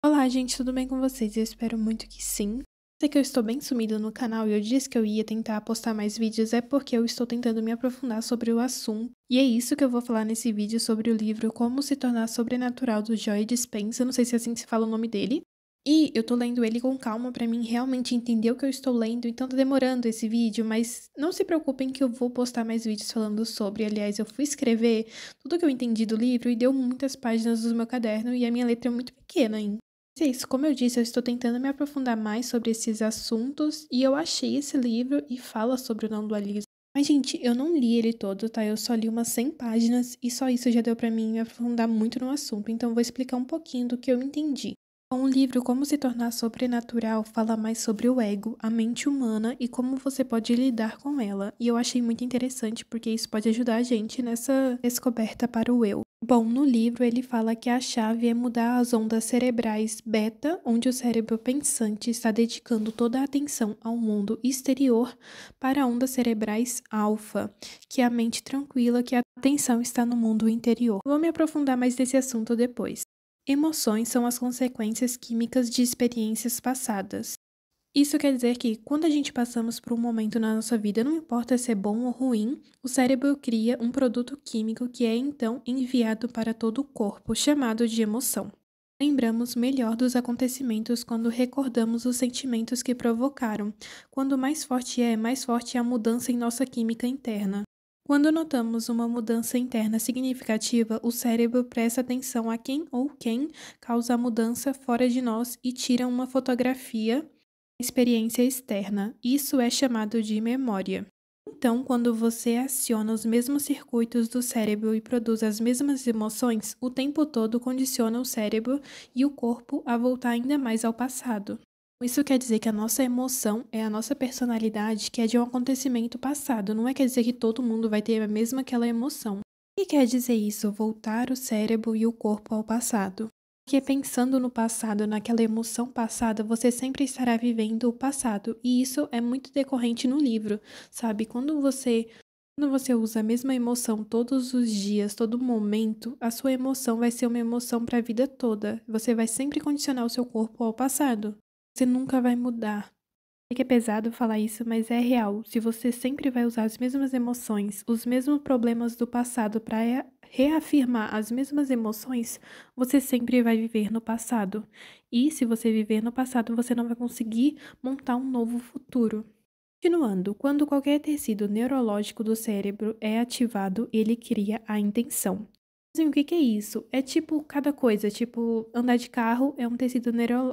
Olá, gente, tudo bem com vocês? Eu espero muito que sim. Sei que eu estou bem sumida no canal e eu disse que eu ia tentar postar mais vídeos é porque eu estou tentando me aprofundar sobre o assunto. E é isso que eu vou falar nesse vídeo sobre o livro Como se tornar sobrenatural do Joe Dispenza, eu não sei se é assim que se fala o nome dele. E eu tô lendo ele com calma pra mim realmente entender o que eu estou lendo, então tá demorando esse vídeo, mas não se preocupem que eu vou postar mais vídeos falando sobre. Aliás, eu fui escrever tudo que eu entendi do livro e deu muitas páginas do meu caderno e a minha letra é muito pequena ainda. É isso, como eu disse, eu estou tentando me aprofundar mais sobre esses assuntos e eu achei esse livro e fala sobre o não dualismo. Mas, gente, eu não li ele todo, tá? Eu só li umas 100 páginas e só isso já deu pra mim me aprofundar muito no assunto, então eu vou explicar um pouquinho do que eu entendi. O livro Como se tornar sobrenatural fala mais sobre o ego, a mente humana e como você pode lidar com ela. E eu achei muito interessante porque isso pode ajudar a gente nessa descoberta para o eu. Bom, no livro ele fala que a chave é mudar as ondas cerebrais beta, onde o cérebro pensante está dedicando toda a atenção ao mundo exterior, para ondas cerebrais alfa, que é a mente tranquila, que a atenção está no mundo interior. Vou me aprofundar mais nesse assunto depois. Emoções são as consequências químicas de experiências passadas. Isso quer dizer que, quando a gente passamos por um momento na nossa vida, não importa se é bom ou ruim, o cérebro cria um produto químico que é então enviado para todo o corpo, chamado de emoção. Lembramos melhor dos acontecimentos quando recordamos os sentimentos que provocaram. Quando mais forte é a mudança em nossa química interna. Quando notamos uma mudança interna significativa, o cérebro presta atenção a quem ou quem causa a mudança fora de nós e tira uma fotografia da experiência externa. Isso é chamado de memória. Então, quando você aciona os mesmos circuitos do cérebro e produz as mesmas emoções, o tempo todo condiciona o cérebro e o corpo a voltar ainda mais ao passado. Isso quer dizer que a nossa emoção é a nossa personalidade que é de um acontecimento passado, não quer dizer que todo mundo vai ter a mesma aquela emoção. O que quer dizer isso? Voltar o cérebro e o corpo ao passado. Porque pensando no passado, naquela emoção passada, você sempre estará vivendo o passado. E isso é muito decorrente no livro, sabe? Quando você usa a mesma emoção todos os dias, todo momento, a sua emoção vai ser uma emoção para a vida toda. Você vai sempre condicionar o seu corpo ao passado. Você nunca vai mudar. Sei que é pesado falar isso, mas é real. Se você sempre vai usar as mesmas emoções, os mesmos problemas do passado para reafirmar as mesmas emoções, você sempre vai viver no passado. E se você viver no passado, você não vai conseguir montar um novo futuro. Continuando, quando qualquer tecido neurológico do cérebro é ativado, ele cria a intenção. Assim, o que é isso? É tipo cada coisa, tipo andar de carro é um tecido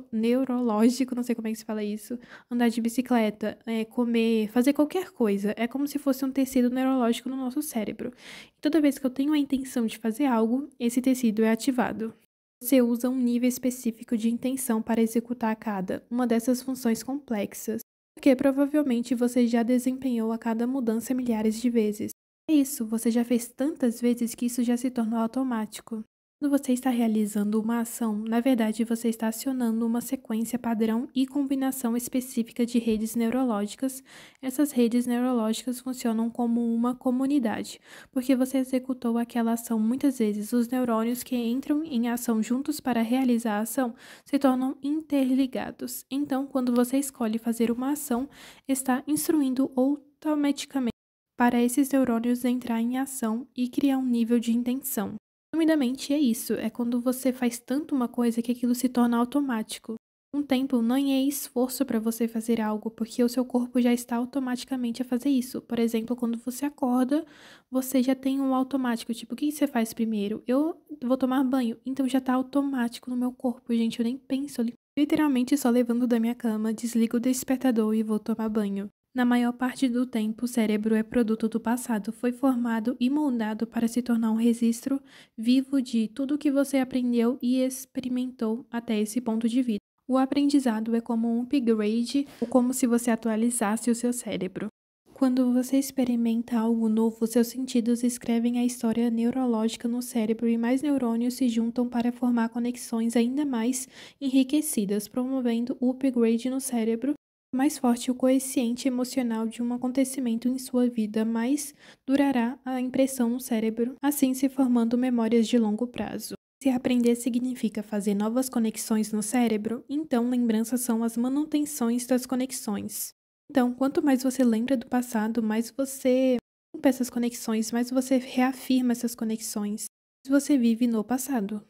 neurológico, não sei como é que se fala isso, andar de bicicleta, comer, fazer qualquer coisa, é como se fosse um tecido neurológico no nosso cérebro. E toda vez que eu tenho a intenção de fazer algo, esse tecido é ativado. Você usa um nível específico de intenção para executar cada uma dessas funções complexas, porque provavelmente você já desempenhou a cada mudança milhares de vezes. É isso, você já fez tantas vezes que isso já se tornou automático. Quando você está realizando uma ação, na verdade você está acionando uma sequência padrão e combinação específica de redes neurológicas. Essas redes neurológicas funcionam como uma comunidade, porque você executou aquela ação muitas vezes. Os neurônios que entram em ação juntos para realizar a ação se tornam interligados. Então, quando você escolhe fazer uma ação, está instruindo automaticamente para esses neurônios entrar em ação e criar um nível de intenção. Resumidamente, é isso, é quando você faz tanto uma coisa que aquilo se torna automático. Um tempo não é esforço para você fazer algo, porque o seu corpo já está automaticamente a fazer isso. Por exemplo, quando você acorda, você já tem um automático, tipo, o que você faz primeiro? Eu vou tomar banho, então já está automático no meu corpo, gente, eu nem penso, eu literalmente só levanto da minha cama, desligo o despertador e vou tomar banho. Na maior parte do tempo, o cérebro é produto do passado, foi formado e moldado para se tornar um registro vivo de tudo o que você aprendeu e experimentou até esse ponto de vida. O aprendizado é como um upgrade, ou como se você atualizasse o seu cérebro. Quando você experimenta algo novo, seus sentidos escrevem a história neurológica no cérebro e mais neurônios se juntam para formar conexões ainda mais enriquecidas, promovendo o upgrade no cérebro. Mais forte o coeficiente emocional de um acontecimento em sua vida, mais durará a impressão no cérebro, assim se formando memórias de longo prazo. Se aprender significa fazer novas conexões no cérebro, então lembranças são as manutenções das conexões. Então, quanto mais você lembra do passado, mais você limpa essas conexões, mais você reafirma essas conexões, mais você vive no passado.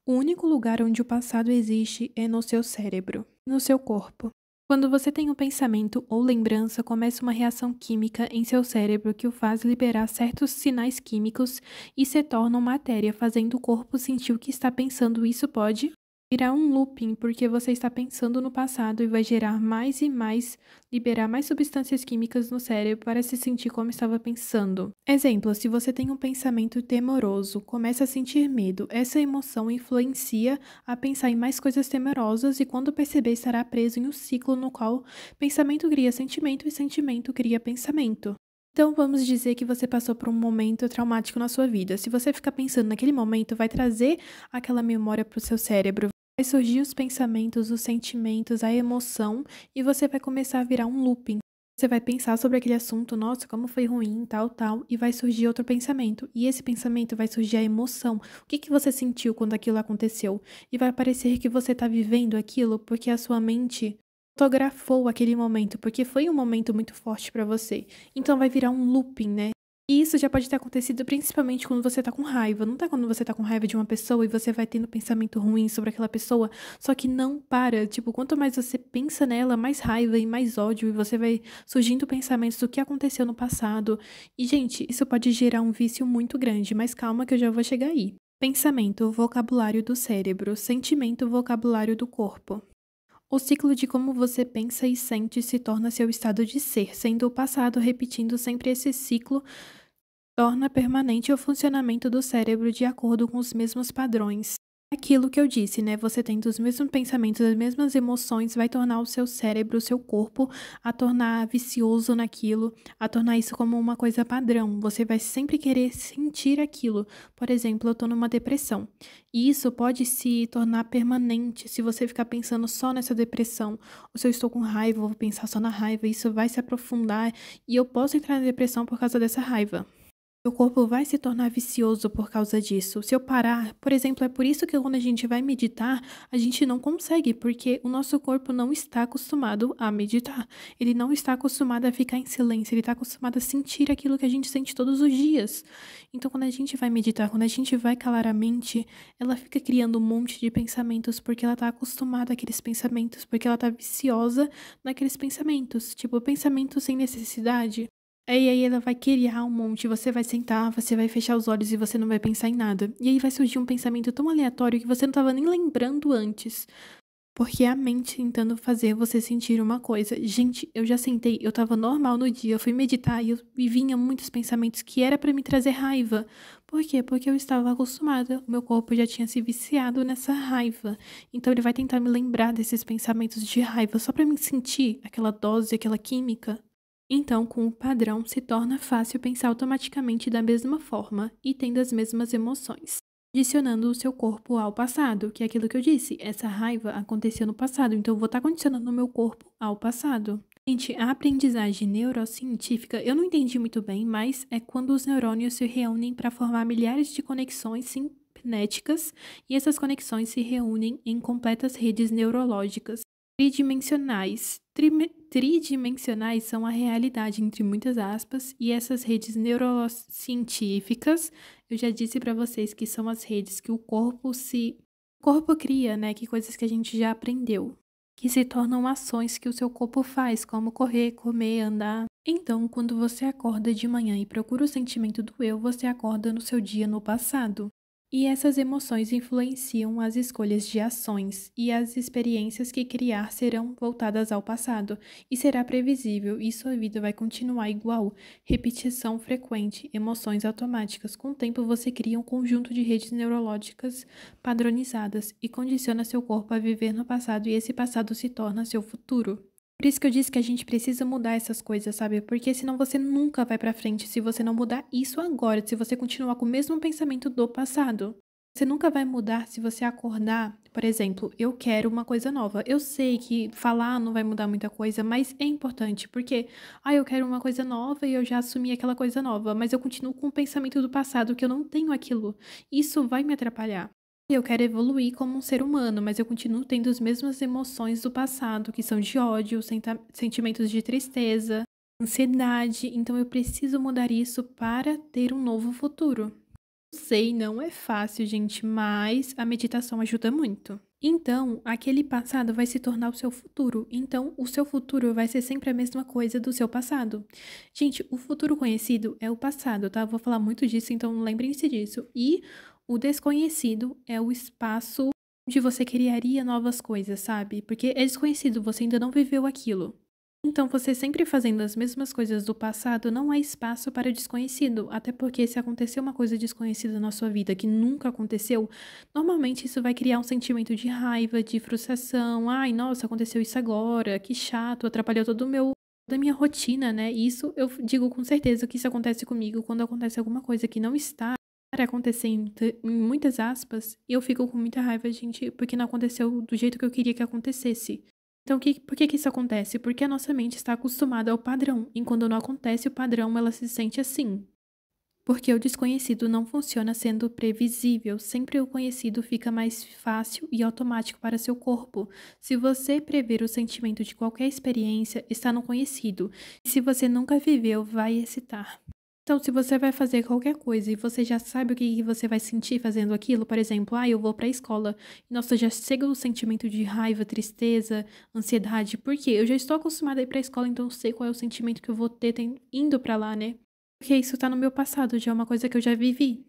O único lugar onde o passado existe é no seu cérebro, no seu corpo. Quando você tem um pensamento ou lembrança, começa uma reação química em seu cérebro que o faz liberar certos sinais químicos e se tornam matéria, fazendo o corpo sentir o que está pensando. Isso pode virar um looping, porque você está pensando no passado e vai gerar mais e mais, liberar mais substâncias químicas no cérebro para se sentir como estava pensando. Exemplo, se você tem um pensamento temoroso, começa a sentir medo. Essa emoção influencia a pensar em mais coisas temerosas e quando perceber estará preso em um ciclo no qual pensamento cria sentimento e sentimento cria pensamento. Então vamos dizer que você passou por um momento traumático na sua vida. Se você ficar pensando naquele momento, vai trazer aquela memória para o seu cérebro. Vai surgir os pensamentos, os sentimentos, a emoção e você vai começar a virar um looping. Você vai pensar sobre aquele assunto, nossa, como foi ruim, tal, tal, e vai surgir outro pensamento. E esse pensamento vai surgir a emoção. O que que você sentiu quando aquilo aconteceu? E vai parecer que você está vivendo aquilo porque a sua mente fotografou aquele momento, porque foi um momento muito forte para você. Então vai virar um looping, né? E isso já pode ter acontecido principalmente quando você tá com raiva. Não tá quando você tá com raiva de uma pessoa e você vai tendo pensamento ruim sobre aquela pessoa, só que não para. Tipo, quanto mais você pensa nela, mais raiva e mais ódio, e você vai surgindo pensamentos do que aconteceu no passado. E, gente, isso pode gerar um vício muito grande, mas calma que eu já vou chegar aí. Pensamento, vocabulário do cérebro. Sentimento, vocabulário do corpo. O ciclo de como você pensa e sente se torna seu estado de ser, sendo o passado repetindo sempre esse ciclo torna permanente o funcionamento do cérebro de acordo com os mesmos padrões. Aquilo que eu disse, né? Você tendo os mesmos pensamentos, as mesmas emoções, vai tornar o seu cérebro, o seu corpo, a tornar vicioso naquilo, a tornar isso como uma coisa padrão. Você vai sempre querer sentir aquilo. Por exemplo, eu tô numa depressão. E isso pode se tornar permanente se você ficar pensando só nessa depressão. Ou se eu estou com raiva, eu vou pensar só na raiva. Isso vai se aprofundar e eu posso entrar na depressão por causa dessa raiva. Meu corpo vai se tornar vicioso por causa disso. Se eu parar, por exemplo, é por isso que quando a gente vai meditar, a gente não consegue, porque o nosso corpo não está acostumado a meditar. Ele não está acostumado a ficar em silêncio, ele está acostumado a sentir aquilo que a gente sente todos os dias. Então, quando a gente vai meditar, quando a gente vai calar a mente, ela fica criando um monte de pensamentos, porque ela está acostumada àqueles pensamentos, porque ela está viciosa naqueles pensamentos. Tipo, pensamentos sem necessidade. E aí ela vai criar um monte, você vai sentar, você vai fechar os olhos e você não vai pensar em nada. E aí vai surgir um pensamento tão aleatório que você não estava nem lembrando antes. Porque é a mente tentando fazer você sentir uma coisa. Gente, eu já sentei, eu tava normal no dia, eu fui meditar e vinha muitos pensamentos que era pra me trazer raiva. Por quê? Porque eu estava acostumada, o meu corpo já tinha se viciado nessa raiva. Então ele vai tentar me lembrar desses pensamentos de raiva só pra me sentir aquela dose, aquela química. Então, com o padrão, se torna fácil pensar automaticamente da mesma forma e tendo as mesmas emoções, adicionando o seu corpo ao passado, que é aquilo que eu disse, essa raiva aconteceu no passado, então eu vou estar condicionando o meu corpo ao passado. Gente, a aprendizagem neurocientífica, eu não entendi muito bem, mas é quando os neurônios se reúnem para formar milhares de conexões sinéticas e essas conexões se reúnem em completas redes neurológicas tridimensionais. Tridimensionais são a realidade, entre muitas aspas, e essas redes neurocientíficas, eu já disse para vocês que são as redes que o corpo cria, né? Que coisas que a gente já aprendeu, que se tornam ações que o seu corpo faz, como correr, comer, andar. Então, quando você acorda de manhã e procura o sentimento do eu, você acorda no seu dia no passado. E essas emoções influenciam as escolhas de ações, e as experiências que criar serão voltadas ao passado, e será previsível, e sua vida vai continuar igual. Repetição frequente, emoções automáticas. Com o tempo, você cria um conjunto de redes neurológicas padronizadas e condiciona seu corpo a viver no passado, e esse passado se torna seu futuro. Por isso que eu disse que a gente precisa mudar essas coisas, sabe? Porque senão você nunca vai pra frente se você não mudar isso agora, se você continuar com o mesmo pensamento do passado. Você nunca vai mudar se você acordar, por exemplo, eu quero uma coisa nova. Eu sei que falar não vai mudar muita coisa, mas é importante, porque, eu quero uma coisa nova e eu já assumi aquela coisa nova, mas eu continuo com o pensamento do passado que eu não tenho aquilo. Isso vai me atrapalhar. Eu quero evoluir como um ser humano, mas eu continuo tendo as mesmas emoções do passado, que são de ódio, sentimentos de tristeza, ansiedade. Então eu preciso mudar isso para ter um novo futuro. Sei, não é fácil, gente, mas a meditação ajuda muito. Então, aquele passado vai se tornar o seu futuro. Então, o seu futuro vai ser sempre a mesma coisa do seu passado. Gente, o futuro conhecido é o passado, tá? Eu vou falar muito disso, então lembrem-se disso. E o desconhecido é o espaço onde você criaria novas coisas, sabe? Porque é desconhecido, você ainda não viveu aquilo. Então, você sempre fazendo as mesmas coisas do passado, não há espaço para o desconhecido. Até porque se acontecer uma coisa desconhecida na sua vida que nunca aconteceu, normalmente isso vai criar um sentimento de raiva, de frustração. Ai, nossa, aconteceu isso agora, que chato, atrapalhou toda a minha rotina, né? E isso eu digo com certeza que isso acontece comigo quando acontece alguma coisa que não está para acontecer em muitas aspas, eu fico com muita raiva, gente, porque não aconteceu do jeito que eu queria que acontecesse. Então, por que que isso acontece? Porque a nossa mente está acostumada ao padrão, e quando não acontece o padrão, ela se sente assim. Porque o desconhecido não funciona sendo previsível, sempre o conhecido fica mais fácil e automático para seu corpo. Se você prever o sentimento de qualquer experiência, está no conhecido, e se você nunca viveu, vai excitar. Então, se você vai fazer qualquer coisa e você já sabe o que você vai sentir fazendo aquilo, por exemplo, eu vou para a escola, e nossa, já chega o sentimento de raiva, tristeza, ansiedade, porque eu já estou acostumada a ir para a escola, então eu sei qual é o sentimento que eu vou ter indo para lá, né? Porque isso tá no meu passado, já é uma coisa que eu já vivi.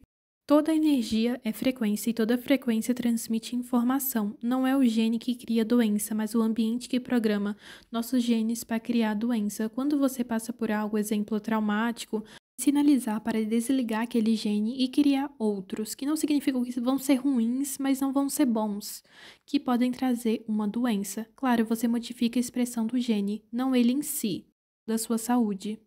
Toda energia é frequência e toda frequência transmite informação. Não é o gene que cria doença, mas o ambiente que programa nossos genes para criar doença. Quando você passa por algo, exemplo, traumático, sinalizar para desligar aquele gene e criar outros, que não significam que vão ser ruins, mas não vão ser bons, que podem trazer uma doença. Claro, você modifica a expressão do gene, não ele em si, da sua saúde.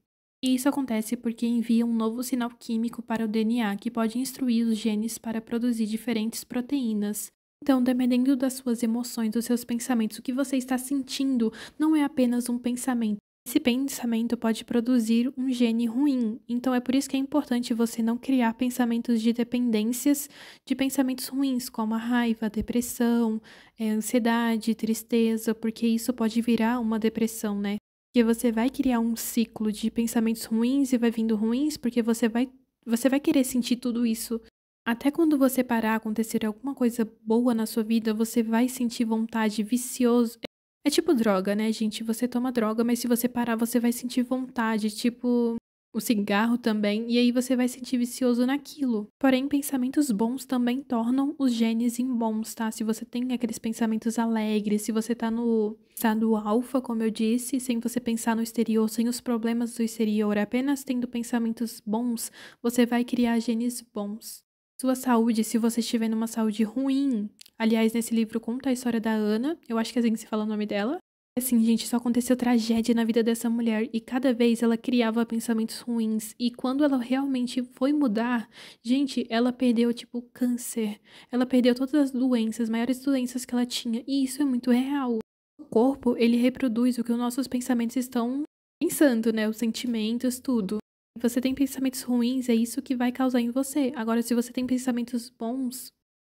E isso acontece porque envia um novo sinal químico para o DNA que pode instruir os genes para produzir diferentes proteínas. Então, dependendo das suas emoções, dos seus pensamentos, o que você está sentindo não é apenas um pensamento. Esse pensamento pode produzir um gene ruim. Então, é por isso que é importante você não criar pensamentos de dependências de pensamentos ruins, como a raiva, a depressão, a ansiedade, tristeza, porque isso pode virar uma depressão, né? Porque você vai criar um ciclo de pensamentos ruins e vai vindo ruins, porque você vai querer sentir tudo isso. Até quando você parar, acontecer alguma coisa boa na sua vida, você vai sentir vontade vicioso. É tipo droga, né, gente? Você toma droga, mas se você parar, você vai sentir vontade, tipo o cigarro também, e aí você vai sentir vicioso naquilo. Porém, pensamentos bons também tornam os genes em bons, tá? Se você tem aqueles pensamentos alegres, se você tá no estado alfa, como eu disse, sem você pensar no exterior, sem os problemas do exterior, apenas tendo pensamentos bons, você vai criar genes bons. Sua saúde, se você estiver numa saúde ruim, aliás, nesse livro conta a história da Ana, eu acho que é assim que se fala o nome dela. Assim, gente, só aconteceu tragédia na vida dessa mulher e cada vez ela criava pensamentos ruins. E quando ela realmente foi mudar, gente, ela perdeu, tipo, câncer. Ela perdeu todas as doenças, maiores doenças que ela tinha. E isso é muito real. O corpo, ele reproduz o que os nossos pensamentos estão pensando, né? Os sentimentos, tudo. Se você tem pensamentos ruins, é isso que vai causar em você. Agora, se você tem pensamentos bons,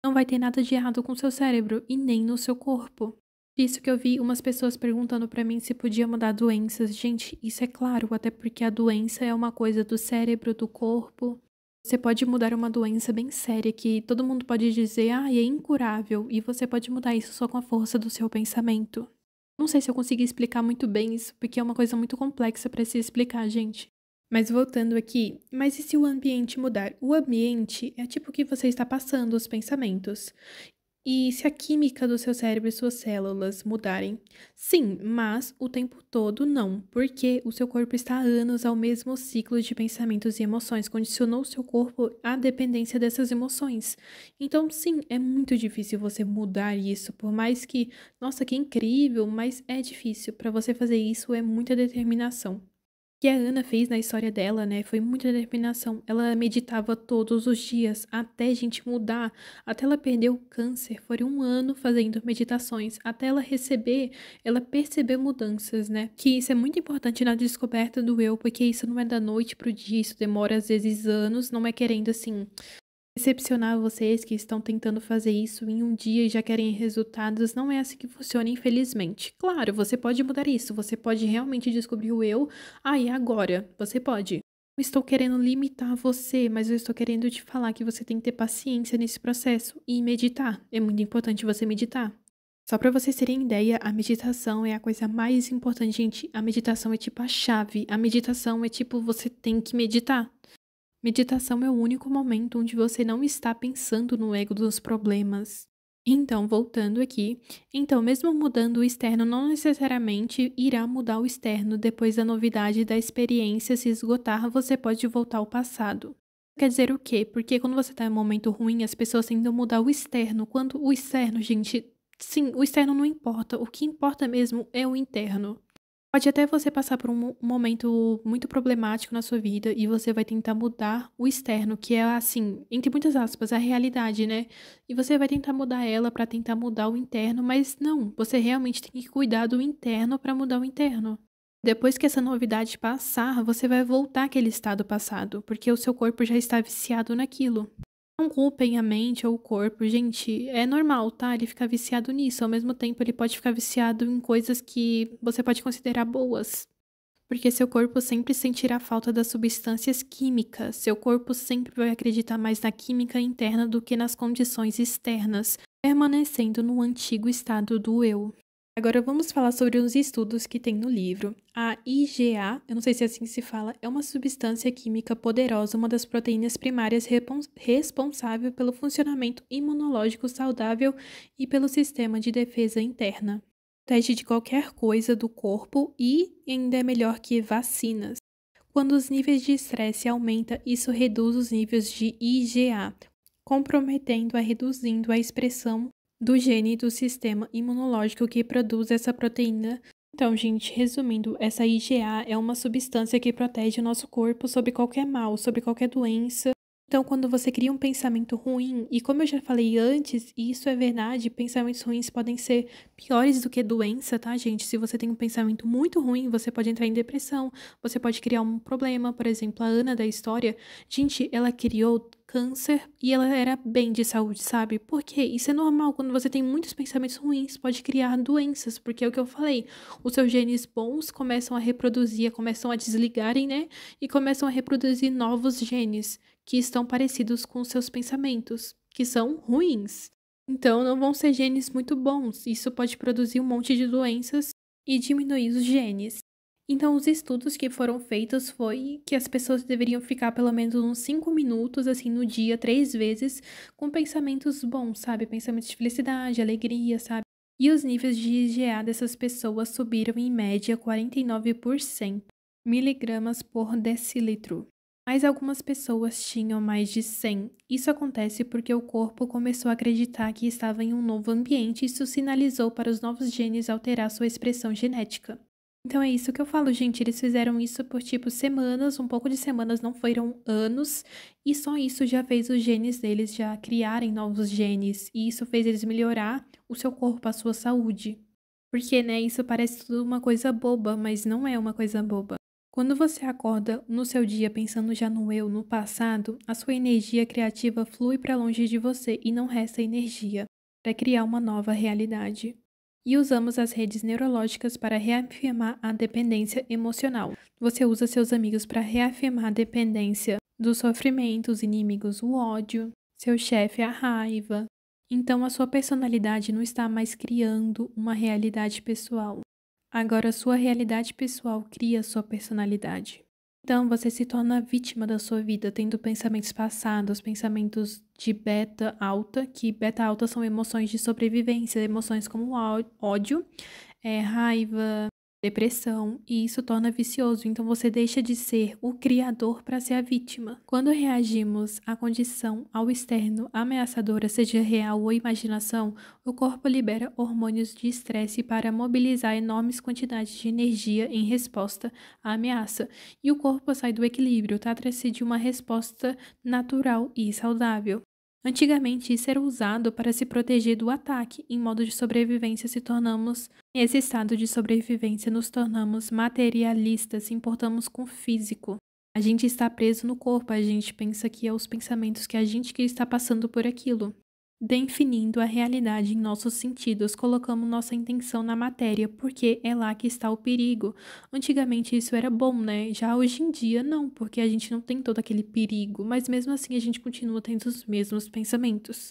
não vai ter nada de errado com o seu cérebro e nem no seu corpo. Isso que eu vi umas pessoas perguntando pra mim se podia mudar doenças. Gente, isso é claro, até porque a doença é uma coisa do cérebro, do corpo. Você pode mudar uma doença bem séria que todo mundo pode dizer, é incurável, e você pode mudar isso só com a força do seu pensamento. Não sei se eu consegui explicar muito bem isso, porque é uma coisa muito complexa pra se explicar, gente. Mas voltando aqui, mas e se o ambiente mudar? O ambiente é tipo o que você está passando, os pensamentos. E se a química do seu cérebro e suas células mudarem? Sim, mas o tempo todo não, porque o seu corpo está há anos ao mesmo ciclo de pensamentos e emoções, condicionou o seu corpo à dependência dessas emoções. Então, sim, é muito difícil você mudar isso, por mais que, nossa, que incrível, mas é difícil. Para você fazer isso é muita determinação que a Ana fez na história dela, né, foi muita determinação. Ela meditava todos os dias até a gente mudar, até ela perder o câncer. Foi um ano fazendo meditações, até ela perceber mudanças, né? Que isso é muito importante na descoberta do eu, porque isso não é da noite pro dia, isso demora às vezes anos, não é querendo assim Decepcionar vocês que estão tentando fazer isso em um dia e já querem resultados, não é assim que funciona, infelizmente. Claro, você pode mudar isso, você pode realmente descobrir o eu aí agora, você pode. Não estou querendo limitar você, mas eu estou querendo te falar que você tem que ter paciência nesse processo e meditar. É muito importante você meditar. Só para vocês terem ideia, a meditação é a coisa mais importante, gente. A meditação é tipo a chave. A meditação é tipo você tem que meditar. Meditação é o único momento onde você não está pensando no ego dos problemas. Então, voltando aqui, então, mesmo mudando o externo, não necessariamente irá mudar o externo. Depois da novidade da experiência se esgotar, você pode voltar ao passado. Quer dizer o quê? Porque quando você está em um momento ruim, as pessoas tentam mudar o externo. Quando o externo, gente, sim, o externo não importa. O que importa mesmo é o interno. Pode até você passar por um momento muito problemático na sua vida e você vai tentar mudar o externo, que é assim, entre muitas aspas, a realidade, né? E você vai tentar mudar ela pra tentar mudar o interno, mas não, você realmente tem que cuidar do interno pra mudar o interno. Depois que essa novidade passar, você vai voltar àquele estado passado, porque o seu corpo já está viciado naquilo. Não culpem a mente ou o corpo, gente, é normal, tá? Ele ficar viciado nisso, ao mesmo tempo ele pode ficar viciado em coisas que você pode considerar boas. Porque seu corpo sempre sentirá falta das substâncias químicas, seu corpo sempre vai acreditar mais na química interna do que nas condições externas, permanecendo no antigo estado do eu. Agora vamos falar sobre os estudos que tem no livro. A IgA, eu não sei se assim se fala, é uma substância química poderosa, uma das proteínas primárias responsável pelo funcionamento imunológico saudável e pelo sistema de defesa interna. Protege de qualquer coisa do corpo e ainda é melhor que vacinas. Quando os níveis de estresse aumentam, isso reduz os níveis de IgA, comprometendo a reduzindo a expressão do gene do sistema imunológico que produz essa proteína. Então, gente, resumindo, essa IgA é uma substância que protege o nosso corpo sobre qualquer mal, sobre qualquer doença. Então, quando você cria um pensamento ruim, e como eu já falei antes, e isso é verdade, pensamentos ruins podem ser piores do que doença, tá, gente? Se você tem um pensamento muito ruim, você pode entrar em depressão, você pode criar um problema. Por exemplo, a Ana da história, gente, ela criou câncer e ela era bem de saúde, sabe? Porque isso é normal, quando você tem muitos pensamentos ruins, pode criar doenças, porque é o que eu falei, os seus genes bons começam a reproduzir, começam a desligarem, né? E começam a reproduzir novos genes que estão parecidos com os seus pensamentos, que são ruins. Então, não vão ser genes muito bons. Isso pode produzir um monte de doenças e diminuir os genes. Então, os estudos que foram feitos foi que as pessoas deveriam ficar pelo menos uns 5 minutos, assim, no dia, 3 vezes, com pensamentos bons, sabe? Pensamentos de felicidade, alegria, sabe? E os níveis de IgA dessas pessoas subiram em média 49%, miligramas por decilitro. Mas algumas pessoas tinham mais de 100. Isso acontece porque o corpo começou a acreditar que estava em um novo ambiente e isso sinalizou para os novos genes alterar sua expressão genética. Então é isso que eu falo, gente, eles fizeram isso por tipo semanas, um pouco de semanas, não foram anos, e só isso já fez os genes deles já criarem novos genes, e isso fez eles melhorar o seu corpo, a sua saúde. Porque, né, isso parece tudo uma coisa boba, mas não é uma coisa boba. Quando você acorda no seu dia pensando já no eu, no passado, a sua energia criativa flui para longe de você e não resta energia para criar uma nova realidade. E usamos as redes neurológicas para reafirmar a dependência emocional. Você usa seus amigos para reafirmar a dependência dos sofrimentos, inimigos, o ódio, seu chefe, a raiva. Então a sua personalidade não está mais criando uma realidade pessoal. Agora a sua realidade pessoal cria a sua personalidade. Então você se torna vítima da sua vida, tendo pensamentos passados, pensamentos de beta alta, que beta alta são emoções de sobrevivência, emoções como ódio, raiva, depressão, e isso torna vicioso. Então você deixa de ser o criador para ser a vítima. Quando reagimos à condição ao externo ameaçadora, seja real ou imaginação, o corpo libera hormônios de estresse para mobilizar enormes quantidades de energia em resposta à ameaça, e o corpo sai do equilíbrio, trata-se de uma resposta natural e saudável. Antigamente, isso era usado para se proteger do ataque. Em modo de sobrevivência, nesse estado de sobrevivência, nos tornamos materialistas, importamos com o físico. A gente está preso no corpo, a gente pensa que é os pensamentos que a gente que está passando por aquilo. Definindo a realidade em nossos sentidos, colocamos nossa intenção na matéria, porque é lá que está o perigo. Antigamente isso era bom, né? Já hoje em dia não, porque a gente não tem todo aquele perigo, mas mesmo assim a gente continua tendo os mesmos pensamentos.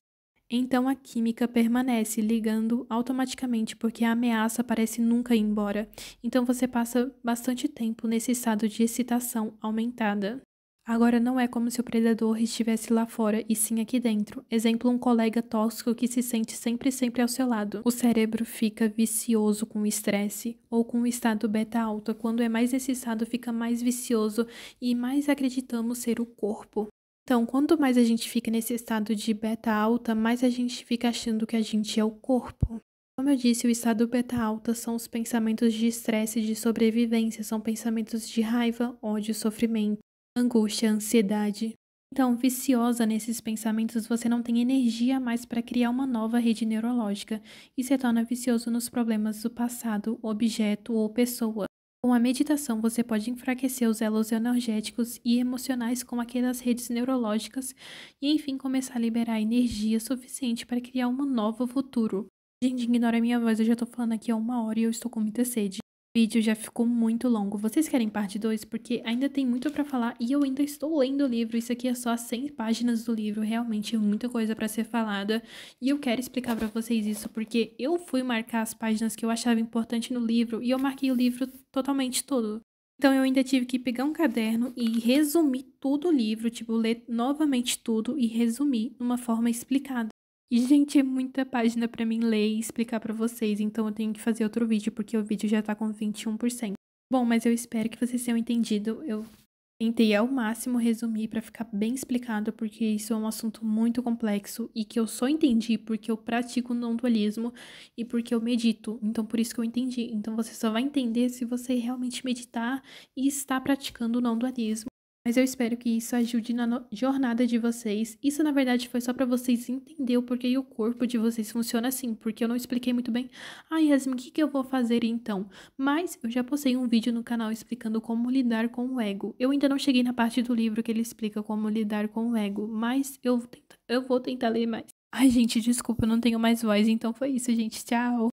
Então a química permanece ligando automaticamente porque a ameaça parece nunca ir embora. Então você passa bastante tempo nesse estado de excitação aumentada. Agora não é como se o predador estivesse lá fora e sim aqui dentro. Exemplo, um colega tóxico que se sente sempre ao seu lado. O cérebro fica vicioso com o estresse ou com o estado beta alta. Quando é mais esse estado fica mais vicioso e mais acreditamos ser o corpo. Então, quanto mais a gente fica nesse estado de beta alta, mais a gente fica achando que a gente é o corpo. Como eu disse, o estado beta alta são os pensamentos de estresse e de sobrevivência, são pensamentos de raiva, ódio, sofrimento, angústia, ansiedade. Então, viciosa nesses pensamentos, você não tem energia mais para criar uma nova rede neurológica e se torna vicioso nos problemas do passado, objeto ou pessoa. Com a meditação, você pode enfraquecer os elos energéticos e emocionais com aquelas redes neurológicas e, enfim, começar a liberar energia suficiente para criar um novo futuro. Gente, ignora a minha voz, eu já tô falando aqui há 1 hora e eu estou com muita sede. O vídeo já ficou muito longo. Vocês querem parte 2? Porque ainda tem muito pra falar e eu ainda estou lendo o livro. Isso aqui é só as 100 páginas do livro. Realmente é muita coisa pra ser falada. E eu quero explicar pra vocês isso porque eu fui marcar as páginas que eu achava importante no livro e eu marquei o livro totalmente todo. Então eu ainda tive que pegar um caderno e resumir tudo o livro, tipo, ler novamente tudo e resumir numa forma explicada. E, gente, é muita página pra mim ler e explicar pra vocês, então eu tenho que fazer outro vídeo, porque o vídeo já tá com 21%. Bom, mas eu espero que vocês tenham entendido. Eu tentei ao máximo resumir pra ficar bem explicado, porque isso é um assunto muito complexo e que eu só entendi porque eu pratico não dualismo e porque eu medito. Então, por isso que eu entendi. Então, você só vai entender se você realmente meditar e estar praticando o não dualismo. Mas eu espero que isso ajude na jornada de vocês. Isso, na verdade, foi só pra vocês entenderem o porquê o corpo de vocês funciona assim. Porque eu não expliquei muito bem. Ah, Yasmin, o que eu vou fazer então? Mas eu já postei um vídeo no canal explicando como lidar com o ego. Eu ainda não cheguei na parte do livro que ele explica como lidar com o ego. Mas eu vou tentar ler mais. Ai, gente, desculpa, eu não tenho mais voz. Então foi isso, gente. Tchau!